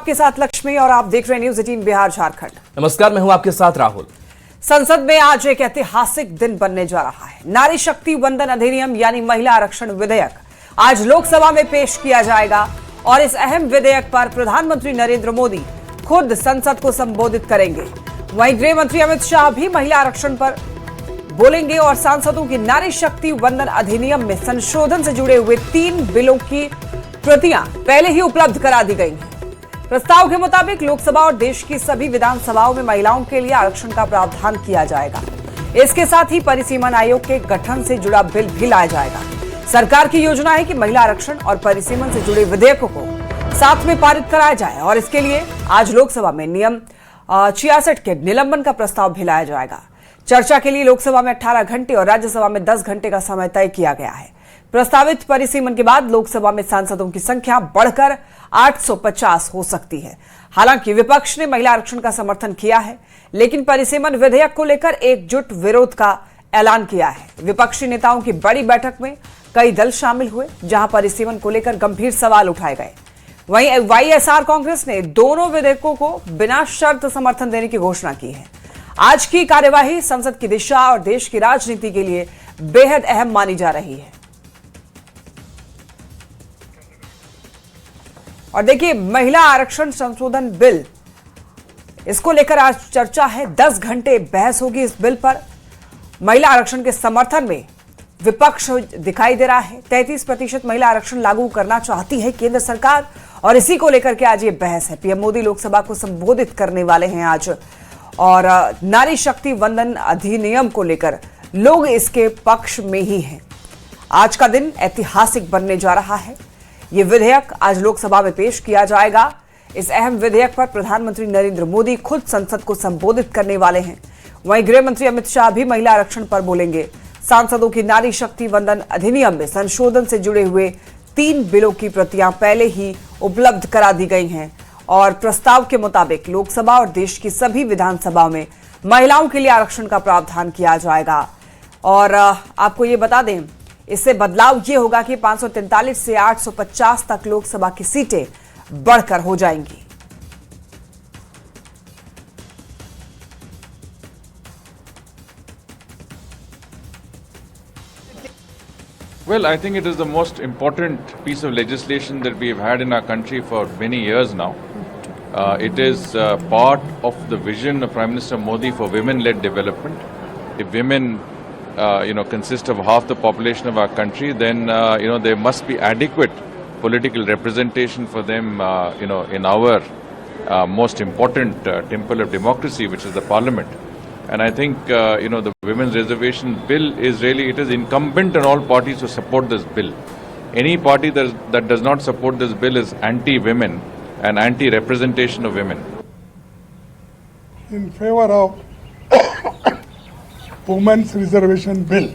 आपके साथ लक्ष्मी और आप देख रहे हैं न्यूज 18 बिहार झारखंड। नमस्कार, मैं हूं आपके साथ राहुल। संसद में आज एक ऐतिहासिक दिन बनने जा रहा है। नारी शक्ति वंदन अधिनियम यानी महिला आरक्षण विधेयक आज लोकसभा में पेश किया जाएगा और इस अहम विधेयक पर प्रधानमंत्री नरेंद्र मोदी खुद संसद को संबोधित करेंगे। वहीं गृह मंत्री अमित शाह भी महिला आरक्षण पर बोलेंगे और सांसदों की नारी शक्ति वंदन अधिनियम में संशोधन से जुड़े हुए 3 बिलों की प्रतियां पहले ही उपलब्ध करा दी गई हैं। प्रस्ताव के मुताबिक लोकसभा और देश की सभी विधानसभाओं में महिलाओं के लिए आरक्षण का प्रावधान किया जाएगा। इसके साथ ही परिसीमन आयोग के गठन से जुड़ा बिल भी लाया जाएगा। सरकार की योजना है कि महिला आरक्षण और परिसीमन से जुड़े विधेयकों को साथ में पारित कराया जाए और इसके लिए आज लोकसभा में नियम 66 के निलंबन का प्रस्ताव भी लाया जाएगा। चर्चा के लिए लोकसभा में 18 घंटे और राज्यसभा में 10 घंटे का समय तय किया गया है। प्रस्तावित परिसीमन के बाद लोकसभा में सांसदों की संख्या बढ़कर 850 हो सकती है। हालांकि विपक्ष ने महिला आरक्षण का समर्थन किया है, लेकिन परिसीमन विधेयक को लेकर एकजुट विरोध का ऐलान किया है। विपक्षी नेताओं की बड़ी बैठक में कई दल शामिल हुए, जहां परिसीमन को लेकर गंभीर सवाल उठाए गए। वहीं वाईएसआर कांग्रेस ने दोनों विधेयकों को बिना शर्त समर्थन देने की घोषणा की है। आज की कार्यवाही संसद की दिशा और देश की राजनीति के लिए बेहद अहम मानी जा रही है। और देखिए, महिला आरक्षण संशोधन बिल, इसको लेकर आज चर्चा है। 10 घंटे बहस होगी इस बिल पर। महिला आरक्षण के समर्थन में विपक्ष दिखाई दे रहा है। 33% महिला आरक्षण लागू करना चाहती है केंद्र सरकार और इसी को लेकर के आज ये बहस है। पीएम मोदी लोकसभा को संबोधित करने वाले हैं आज और नारी शक्ति वंदन अधिनियम को लेकर लोग इसके पक्ष में ही हैं। आज का दिन ऐतिहासिक बनने जा रहा है। ये विधेयक आज लोकसभा में पेश किया जाएगा। इस अहम विधेयक पर प्रधानमंत्री नरेंद्र मोदी खुद संसद को संबोधित करने वाले हैं। वहीं गृह मंत्री अमित शाह भी महिला आरक्षण पर बोलेंगे। सांसदों की नारी शक्ति वंदन अधिनियम में संशोधन से जुड़े हुए 3 बिलों की प्रतियां पहले ही उपलब्ध करा दी गई हैं और प्रस्ताव के मुताबिक लोकसभा और देश की सभी विधानसभाओं में महिलाओं के लिए आरक्षण का प्रावधान किया जाएगा। और आपको ये बता दें, इससे बदलाव ये होगा कि 543 से 850 तक लोकसभा की सीटें बढ़कर हो जाएंगी। Well, I think it is the most important piece of legislation that we have had in our country for many years now. It is part of the vision of Prime Minister Modi for women-led development. If women, consist of half the population of our country, then there must be adequate political representation for them, in our most important temple of democracy, which is the Parliament. And I think, the Women's Reservation Bill is really, it is incumbent on all parties to support this bill. Any party that does not support this bill is anti-women and anti-representation of women. In favor of Women's Reservation Bill.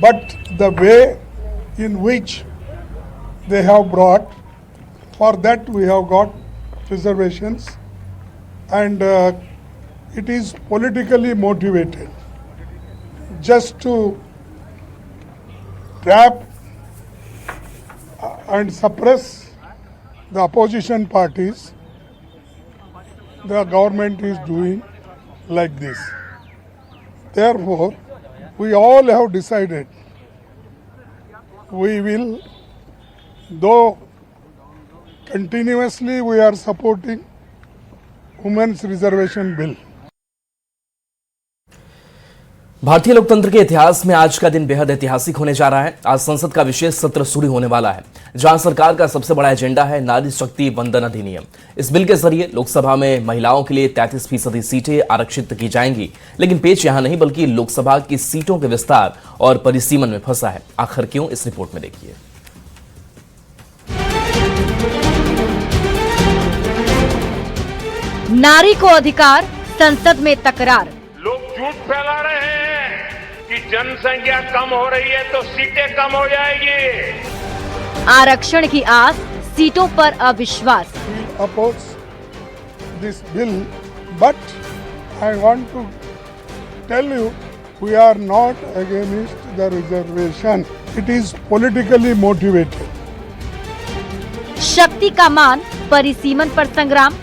But the way in which they have brought, for that we have got reservations and it is politically motivated just to trap and suppress the opposition parties. The government is doing like this. Therefore, we all have decided we will, though continuously we are supporting Women's Reservation Bill. भारतीय लोकतंत्र के इतिहास में आज का दिन बेहद ऐतिहासिक होने जा रहा है। आज संसद का विशेष सत्र शुरू होने वाला है, जहां सरकार का सबसे बड़ा एजेंडा है नारी शक्ति वंदन अधिनियम। इस बिल के जरिए लोकसभा में महिलाओं के लिए 33% सीटें आरक्षित की जाएंगी। लेकिन पेच यहां नहीं, बल्कि लोकसभा की सीटों के विस्तार और परिसीमन में फंसा है। आखिर क्यों, इस रिपोर्ट में देखिए। नारी को अधिकार, संसद में तकरार। लोग झूठ फैला रहे हैं कि जनसंख्या कम हो रही है तो सीटें कम हो जाएगी। आरक्षण की आस, सीटों पर अविश्वास। Oppose this bill, but I want to tell you, we are not against the reservation. It is politically motivated. शक्ति का मान, परिसीमन पर संग्राम,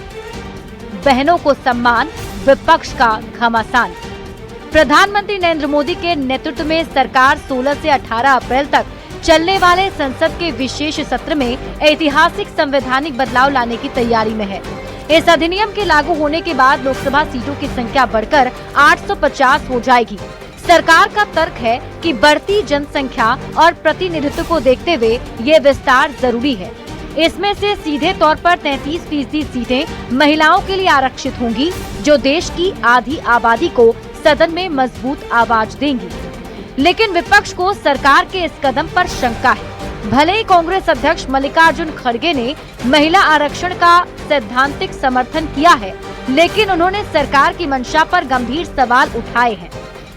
बहनों को सम्मान, विपक्ष का घमासान। प्रधानमंत्री नरेंद्र मोदी के नेतृत्व में सरकार 16 से 18 अप्रैल तक चलने वाले संसद के विशेष सत्र में ऐतिहासिक संवैधानिक बदलाव लाने की तैयारी में है। इस अधिनियम के लागू होने के बाद लोकसभा सीटों की संख्या बढ़कर 850 हो जाएगी। सरकार का तर्क है कि बढ़ती जनसंख्या और प्रतिनिधित्व को देखते हुए ये विस्तार जरूरी है। इसमें से सीधे तौर पर 33% सीटें महिलाओं के लिए आरक्षित होंगी, जो देश की आधी आबादी को सदन में मजबूत आवाज देंगी। लेकिन विपक्ष को सरकार के इस कदम पर शंका है। भले ही कांग्रेस अध्यक्ष मल्लिकार्जुन खड़गे ने महिला आरक्षण का सैद्धांतिक समर्थन किया है, लेकिन उन्होंने सरकार की मंशा पर गंभीर सवाल उठाए हैं।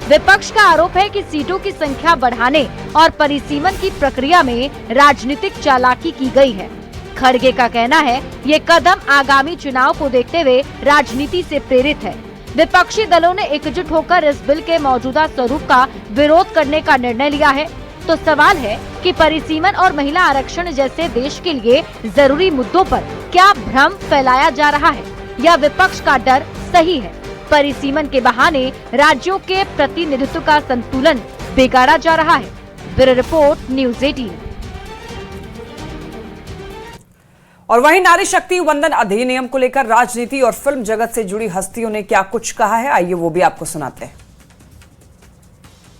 विपक्ष का आरोप है कि सीटों की संख्या बढ़ाने और परिसीमन की प्रक्रिया में राजनीतिक चालाकी की गई है। खड़गे का कहना है ये कदम आगामी चुनाव को देखते हुए राजनीति से प्रेरित है। विपक्षी दलों ने एकजुट होकर इस बिल के मौजूदा स्वरूप का विरोध करने का निर्णय लिया है। तो सवाल है कि परिसीमन और महिला आरक्षण जैसे देश के लिए जरूरी मुद्दों पर क्या भ्रम फैलाया जा रहा है या विपक्ष का डर सही है? परिसीमन के बहाने राज्यों के प्रतिनिधित्व का संतुलन बिगाड़ा जा रहा है। Bureau report, news 18। और वहीं नारी शक्ति वंदन अधिनियम को लेकर राजनीति और फिल्म जगत से जुड़ी हस्तियों ने क्या कुछ कहा है, आइए वो भी आपको सुनाते हैं।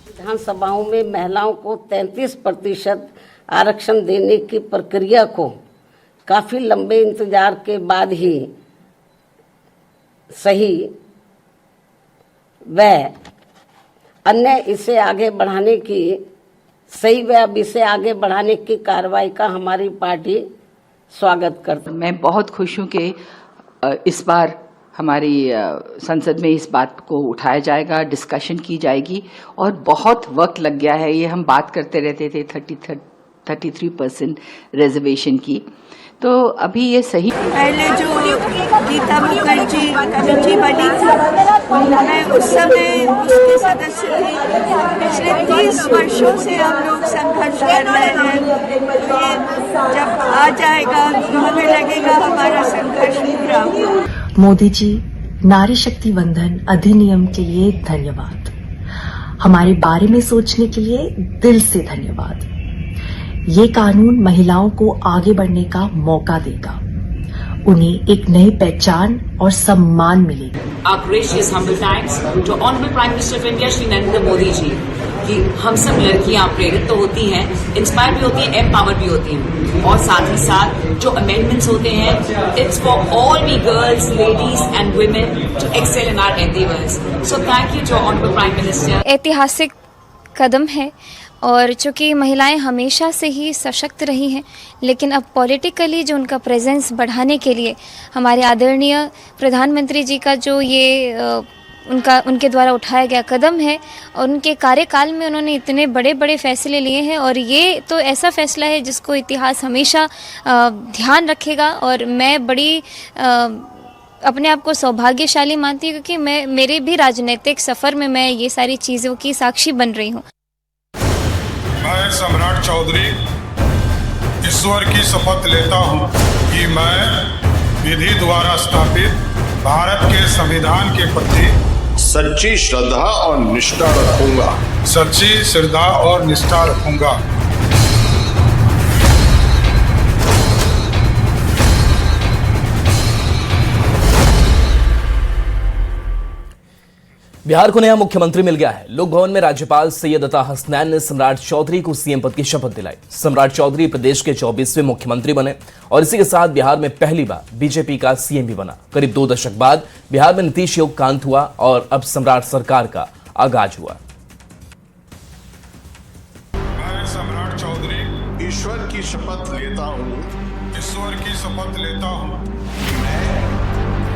विधानसभाओं में महिलाओं को 33% आरक्षण देने की प्रक्रिया को काफी लंबे इंतजार के बाद ही सही व अन्य इसे आगे बढ़ाने की अब इसे आगे बढ़ाने की कार्रवाई का हमारी पार्टी स्वागत करता। मैं बहुत खुश हूँ कि इस बार हमारी संसद में इस बात को उठाया जाएगा, डिस्कशन की जाएगी और बहुत वक्त लग गया है। ये हम बात करते रहते थे 33% रिजर्वेशन की, तो अभी ये सही। पहले जो गीता मुखर्जी कमेटी बनी थी, मैं उस समय उसके सदस्य थी। पिछले 30 वर्षों से हम लोग संघर्ष कर रहे हैं। ये जब आ जाएगा तो हमें लगेगा हमारा संघर्ष पूरा हुआ। मोदी जी, नारी शक्ति वंदन अधिनियम के लिए धन्यवाद। हमारे बारे में सोचने के लिए दिल से धन्यवाद। ये कानून महिलाओं को आगे बढ़ने का मौका देगा, उन्हें एक नई पहचान और सम्मान मिलेगा। Our gracious humble thanks to Honorable Prime Minister of India Shri Narendra Modi जी कि हम सब लड़कियां प्रेरित तो होती हैं, इंस्पायर भी होती हैं, एम्पावर भी होती हैं, और साथ ही साथ जो अमेंडमेंट्स होते हैं, it's for all we girls, ladies and women to excel in our endeavours. So thank you to honourable prime minister. ऐतिहासिक कदम है और चूँकि महिलाएं हमेशा से ही सशक्त रही हैं, लेकिन अब पॉलिटिकली जो उनका प्रेजेंस बढ़ाने के लिए हमारे आदरणीय प्रधानमंत्री जी का जो ये उनके द्वारा उठाया गया कदम है और उनके कार्यकाल में उन्होंने इतने बड़े बड़े फैसले लिए हैं, और ये तो ऐसा फैसला है जिसको इतिहास हमेशा ध्यान रखेगा। और मैं बड़ी अपने आप को सौभाग्यशाली मानती हूँ क्योंकि मेरे भी राजनीतिक सफ़र में मैं ये सारी चीज़ों की साक्षी बन रही हूँ। मैं सम्राट चौधरी ईश्वर की शपथ लेता हूँ कि मैं विधि द्वारा स्थापित भारत के संविधान के प्रति सच्ची श्रद्धा और निष्ठा रखूंगा। सच्ची श्रद्धा और निष्ठा रखूंगा। बिहार को नया मुख्यमंत्री मिल गया है। लोक भवन में राज्यपाल सैयद अता हसनैन ने सम्राट चौधरी को सीएम पद की शपथ दिलाई। सम्राट चौधरी प्रदेश के 24वें मुख्यमंत्री बने और इसी के साथ बिहार में पहली बार बीजेपी का सीएम भी बना। करीब 2 दशक बाद बिहार में नीतीश योग का अंत हुआ और अब सम्राट सरकार का आगाज हुआ। मैं सम्राट चौधरी ईश्वर की शपथ लेता हूँ।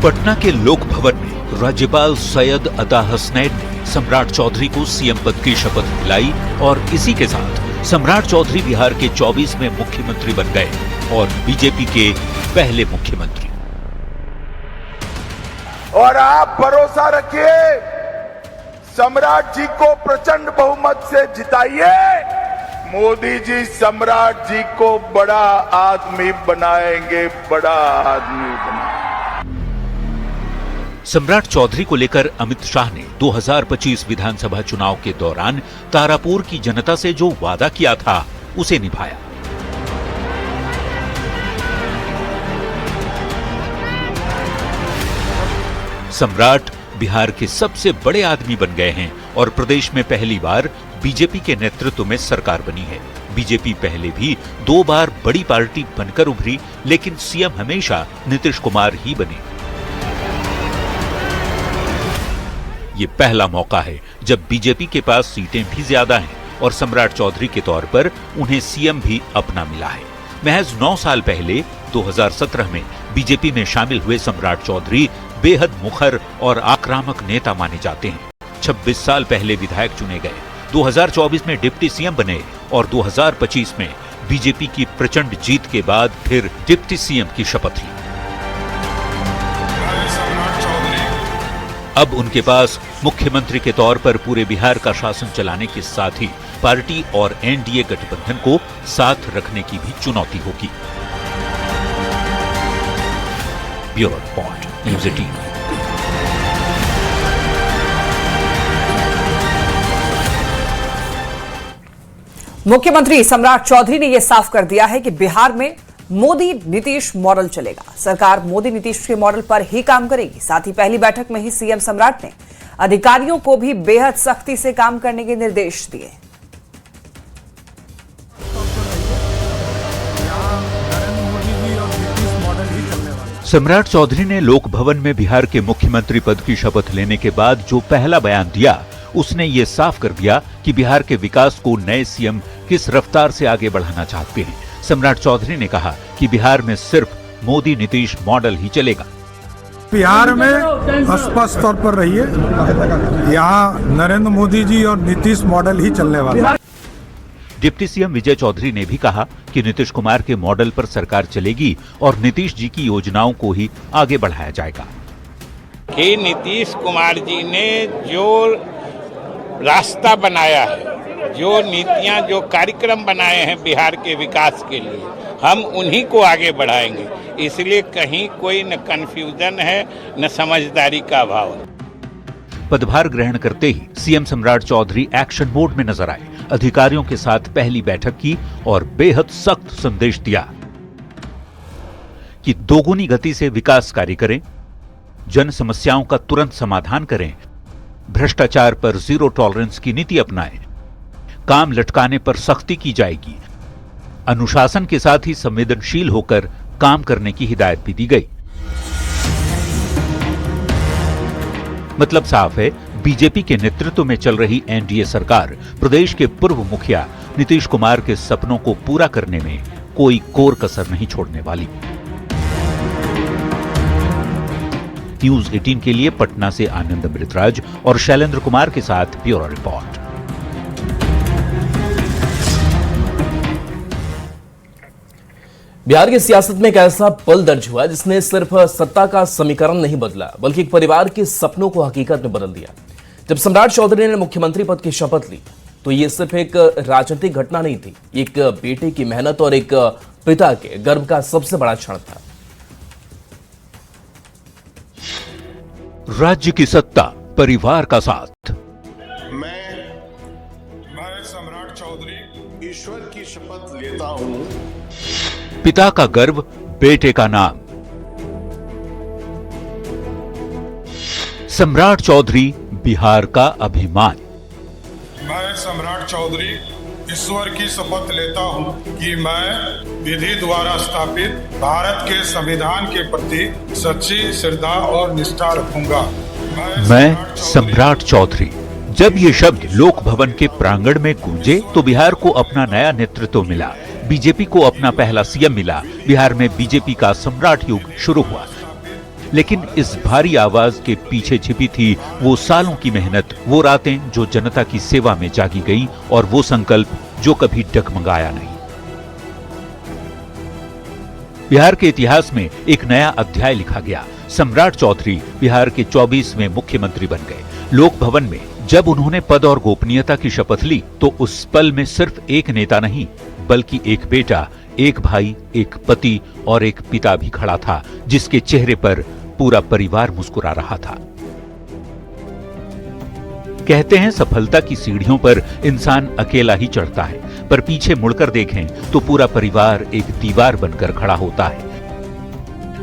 पटना के लोक भवन में राज्यपाल सैयद अता हसनैन ने सम्राट चौधरी को सीएम पद की शपथ दिलाई और इसी के साथ सम्राट चौधरी बिहार के 24वें मुख्यमंत्री बन गए और बीजेपी के पहले मुख्यमंत्री। और आप भरोसा रखिए, सम्राट जी को प्रचंड बहुमत से जिताइए, मोदी जी सम्राट जी को बड़ा आदमी बनाएंगे, बड़ा आदमी बनाएंगे। सम्राट चौधरी को लेकर अमित शाह ने 2025 विधानसभा चुनाव के दौरान तारापुर की जनता से जो वादा किया था उसे निभाया। सम्राट बिहार के सबसे बड़े आदमी बन गए हैं और प्रदेश में पहली बार बीजेपी के नेतृत्व में सरकार बनी है। बीजेपी पहले भी 2 बार बड़ी पार्टी बनकर उभरी, लेकिन सीएम हमेशा नीतीश कुमार ही बने। ये पहला मौका है जब बीजेपी के पास सीटें भी ज्यादा हैं और सम्राट चौधरी के तौर पर उन्हें सीएम भी अपना मिला है। महज 9 साल पहले 2017 में बीजेपी में शामिल हुए सम्राट चौधरी बेहद मुखर और आक्रामक नेता माने जाते हैं। 26 साल पहले विधायक चुने गए, 2024 में डिप्टी सीएम बने और 2025 में बीजेपी की प्रचंड जीत के बाद फिर डिप्टी सीएम की शपथ ली। अब उनके पास मुख्यमंत्री के तौर पर पूरे बिहार का शासन चलाने के साथ ही पार्टी और एनडीए गठबंधन को साथ रखने की भी चुनौती होगी। Bureau report, news 18। मुख्यमंत्री सम्राट चौधरी ने यह साफ कर दिया है कि बिहार में मोदी नीतीश मॉडल चलेगा। सरकार मोदी नीतीश के मॉडल पर ही काम करेगी। साथ ही पहली बैठक में ही सीएम सम्राट ने अधिकारियों को भी बेहद सख्ती से काम करने के निर्देश दिए। सम्राट चौधरी ने लोक भवन में बिहार के मुख्यमंत्री पद की शपथ लेने के बाद जो पहला बयान दिया, उसने ये साफ कर दिया कि बिहार के विकास को नए सीएम किस रफ्तार से आगे बढ़ाना चाहते हैं। सम्राट चौधरी ने कहा कि बिहार में सिर्फ मोदी नीतीश मॉडल ही चलेगा। बिहार में स्पष्ट तौर पर रहिए, यहाँ नरेंद्र मोदी जी और नीतीश मॉडल ही चलने वाला है। डिप्टी सीएम विजय चौधरी ने भी कहा कि नीतीश कुमार के मॉडल पर सरकार चलेगी और नीतीश जी की योजनाओं को ही आगे बढ़ाया जाएगा। कि नीतीश कुमार जी ने जो रास्ता बनाया है, जो नीतियां, जो कार्यक्रम बनाए हैं बिहार के विकास के लिए, हम उन्हीं को आगे बढ़ाएंगे। इसलिए कहीं कोई न कंफ्यूजन है न समझदारी का अभाव है। पदभार ग्रहण करते ही सीएम सम्राट चौधरी एक्शन मोड में नजर आए। अधिकारियों के साथ पहली बैठक की और बेहद सख्त संदेश दिया कि दोगुनी गति से विकास कार्य करें, जन समस्याओं का तुरंत समाधान करें, भ्रष्टाचार पर जीरो टॉलरेंस की नीति अपनाएं, काम लटकाने पर सख्ती की जाएगी, अनुशासन के साथ ही संवेदनशील होकर काम करने की हिदायत भी दी गई। मतलब साफ है, बीजेपी के नेतृत्व में चल रही एनडीए सरकार प्रदेश के पूर्व मुखिया नीतीश कुमार के सपनों को पूरा करने में कोई कोर कसर नहीं छोड़ने वाली। न्यूज़ 18 के लिए पटना से आनंद अमृतराज और शैलेंद्र कुमार के साथ ब्यूरो रिपोर्ट। बिहार की सियासत में एक ऐसा पल दर्ज हुआ जिसने सिर्फ सत्ता का समीकरण नहीं बदला, बल्कि एक परिवार के सपनों को हकीकत में बदल दिया। जब सम्राट चौधरी ने मुख्यमंत्री पद की शपथ ली तो यह सिर्फ एक राजनीतिक घटना नहीं थी, एक बेटे की मेहनत और एक पिता के गर्व का सबसे बड़ा क्षण था। राज्य की सत्ता, परिवार का साथ। मैं सम्राट चौधरी ईश्वर की शपथ लेता हूं। पिता का गर्व, बेटे का नाम। सम्राट चौधरी बिहार का अभिमान। मैं सम्राट चौधरी ईश्वर की शपथ लेता हूं कि मैं विधि द्वारा स्थापित भारत के संविधान के प्रति सच्ची श्रद्धा और निष्ठा रखूंगा। मैं सम्राट चौधरी। जब ये शब्द लोक भवन के प्रांगण में गूंजे तो बिहार को अपना नया नेतृत्व मिला, बीजेपी को अपना पहला सीएम मिला, बिहार में बीजेपी का सम्राट युग शुरू हुआ। लेकिन इस भारी आवाज के पीछे छिपी थी वो सालों की मेहनत, वो रातें जो जनता की सेवा में जागी गई और वो संकल्प जो कभी डगमगाया नहीं। बिहार के इतिहास में एक नया अध्याय लिखा गया। सम्राट चौधरी बिहार के 24वें मुख्यमंत्री बन गए। लोक भवन में जब उन्होंने पद और गोपनीयता की शपथ ली तो उस पल में सिर्फ एक नेता नहीं बल्कि एक बेटा, एक भाई, एक पति और एक पिता भी खड़ा था, जिसके चेहरे पर पूरा परिवार मुस्कुरा रहा था। कहते हैं सफलता की सीढ़ियों पर इंसान अकेला ही चढ़ता है, पर पीछे मुड़कर देखें तो पूरा परिवार एक दीवार बनकर खड़ा होता है।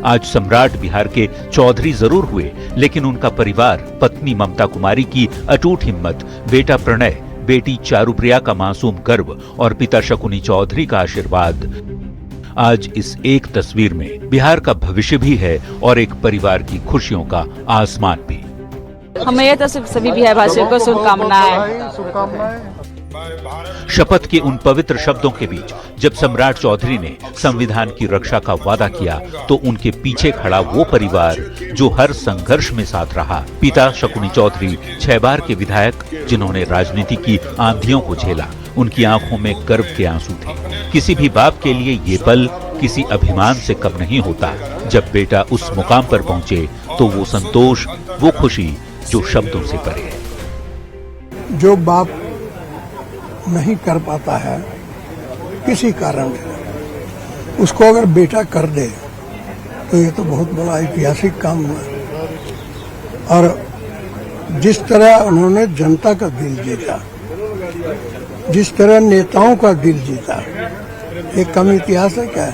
आज सम्राट बिहार के चौधरी जरूर हुए, लेकिन उनका परिवार, पत्नी ममता कुमारी की अटूट हिम्मत, बेटा प्रणय, बेटी चारुप्रिया का मासूम गर्व और पिता शकुनी चौधरी का आशीर्वाद आज इस एक तस्वीर में बिहार का भविष्य भी है और एक परिवार की खुशियों का आसमान भी। हमें यह तो सभी बिहारवासियों को शुभकामनाएं। शपथ के उन पवित्र शब्दों के बीच जब सम्राट चौधरी ने संविधान की रक्षा का वादा किया तो उनके पीछे खड़ा वो परिवार जो हर संघर्ष में साथ रहा। पिता शकुनी चौधरी 6 बार के विधायक जिन्होंने राजनीति की आंधियों को झेला, उनकी आंखों में गर्व के आंसू थे। किसी भी बाप के लिए ये पल किसी अभिमान से कम नहीं होता। जब बेटा उस मुकाम पर पहुंचे तो वो संतोष, वो खुशी जो शब्दों से परे है। जो बाप नहीं कर पाता है किसी कारण से, उसको अगर बेटा कर दे तो ये तो बहुत बड़ा ऐतिहासिक काम हुआ। और जिस तरह उन्होंने जनता का दिल जीता, जिस तरह नेताओं का दिल जीता, एक कम इतिहास है क्या?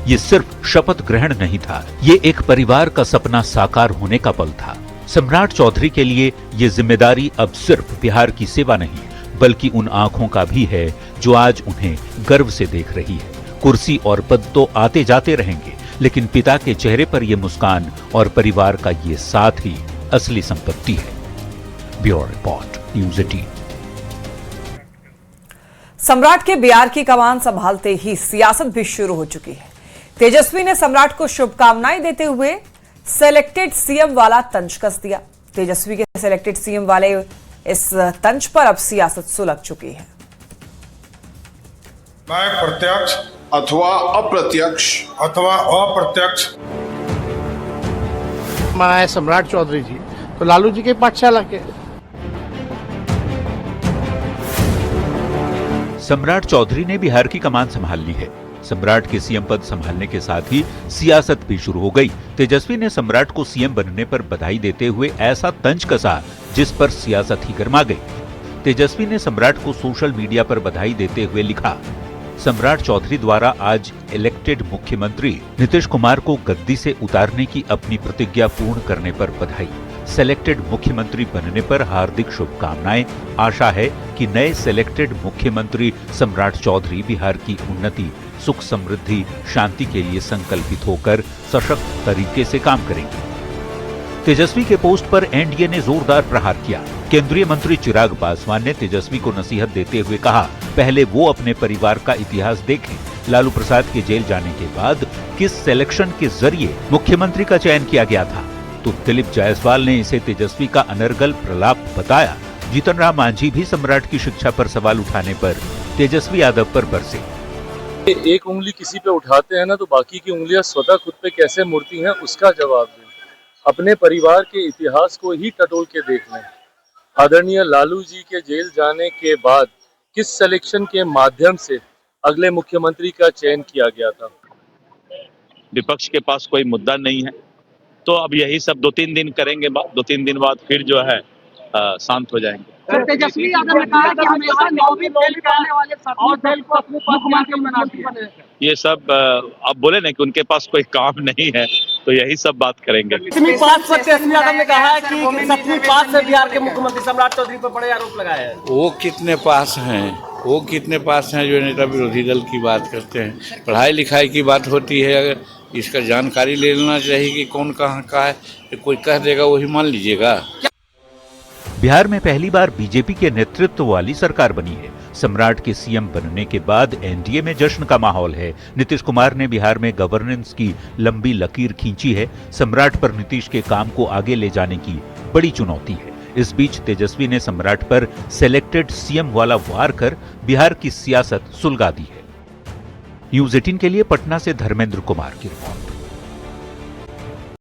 ये सिर्फ शपथ ग्रहण नहीं था, ये एक परिवार का सपना साकार होने का पल था। सम्राट चौधरी के लिए ये जिम्मेदारी अब सिर्फ बिहार की सेवा नहीं बल्कि उन आंखों का भी है जो आज उन्हें गर्व से देख रही है। कुर्सी और पद तो आते जाते रहेंगे, लेकिन पिता के चेहरे पर यह मुस्कान और परिवार का ये साथ ही असली संपत्ति है। Bureau report, news 18। सम्राट के बिहार की कमान संभालते ही सियासत भी शुरू हो चुकी है। तेजस्वी ने सम्राट को शुभकामनाएं देते हुए सेलेक्टेड सीएम वाला तंज कस दिया। तेजस्वी के सेलेक्टेड सीएम वाले इस तंज पर अब सियासत सुलग चुकी है। मैं प्रत्यक्ष अथवा अप्रत्यक्ष मैं सम्राट चौधरी जी तो लालू जी के पाठशाला के। सम्राट चौधरी ने बिहार की कमान संभाल ली है। सम्राट के सीएम पद संभालने के साथ ही सियासत भी शुरू हो गई। तेजस्वी ने सम्राट को सीएम बनने पर बधाई देते हुए ऐसा तंज कसा जिस पर सियासत ही गर्मा गई। तेजस्वी ने सम्राट को सोशल मीडिया पर बधाई देते हुए लिखा, सम्राट चौधरी द्वारा आज इलेक्टेड मुख्यमंत्री नीतीश कुमार को गद्दी से उतारने की अपनी प्रतिज्ञा पूर्ण करने पर बधाई। सेलेक्टेड मुख्यमंत्री बनने पर हार्दिक शुभकामनाएं। आशा है कि नए सेलेक्टेड मुख्यमंत्री सम्राट चौधरी बिहार की उन्नति, सुख, समृद्धि, शांति के लिए संकल्पित होकर सशक्त तरीके से काम करेंगे। तेजस्वी के पोस्ट पर एनडीए ने जोरदार प्रहार किया। केंद्रीय मंत्री चिराग पासवान ने तेजस्वी को नसीहत देते हुए कहा, पहले वो अपने परिवार का इतिहास देखें। लालू प्रसाद के जेल जाने के बाद किस सिलेक्शन के जरिए मुख्यमंत्री का चयन किया गया था, तो दिलीप जायसवाल ने इसे तेजस्वी का अनर्गल प्रलाप बताया। जीतन राम मांझी भी सम्राट की शिक्षा पर सवाल उठाने पर तेजस्वी यादव पर बरसे। एक उंगली किसी पे उठाते हैं ना तो बाकी की उंगलियां स्वतः खुद पे कैसे मुड़ती हैं उसका जवाब दें। अपने परिवार के इतिहास को ही टटोल के देख लें। आदरणीय लालू जी के जेल जाने के बाद किस सिलेक्शन के माध्यम से अगले मुख्यमंत्री का चयन किया गया था। विपक्ष के पास कोई मुद्दा नहीं है, तो अब यही सब 2-3 दिन करेंगे, 2-3 दिन बाद फिर जो है शांत हो जाएंगे। तेजस्वी यादव ने कहा कि हमेशा 9वीं फेल करने वाले और दल को अपने मुख्यमंत्री बना दिया। ये सब अब बोले ना कि उनके पास कोई काम नहीं है, तो यही सब बात करेंगे। तेजस्वी यादव ने कहा है कि 7वीं पास से बिहार के मुख्यमंत्री सम्राट चौधरी पर बड़े आरोप लगाए हैं। वो कितने पास हैं जो नेता विरोधी दल की बात करते हैं। पढ़ाई लिखाई की बात होती है, अगर इसका जानकारी ले लेना चाहिए कि कौन कहाँ का है, कोई कह देगा वही मान लीजिएगा। बिहार में पहली बार बीजेपी के नेतृत्व वाली सरकार बनी है। सम्राट के सीएम बनने के बाद एनडीए में जश्न का माहौल है। नीतीश कुमार ने बिहार में गवर्नेंस की लंबी लकीर खींची है। सम्राट पर नीतीश के काम को आगे ले जाने की बड़ी चुनौती है। इस बीच तेजस्वी ने सम्राट पर सेलेक्टेड सीएम वाला वार कर बिहार की सियासत सुलगा दी है। न्यूज़ 18 के लिए पटना से धर्मेंद्र कुमार की रिपोर्ट।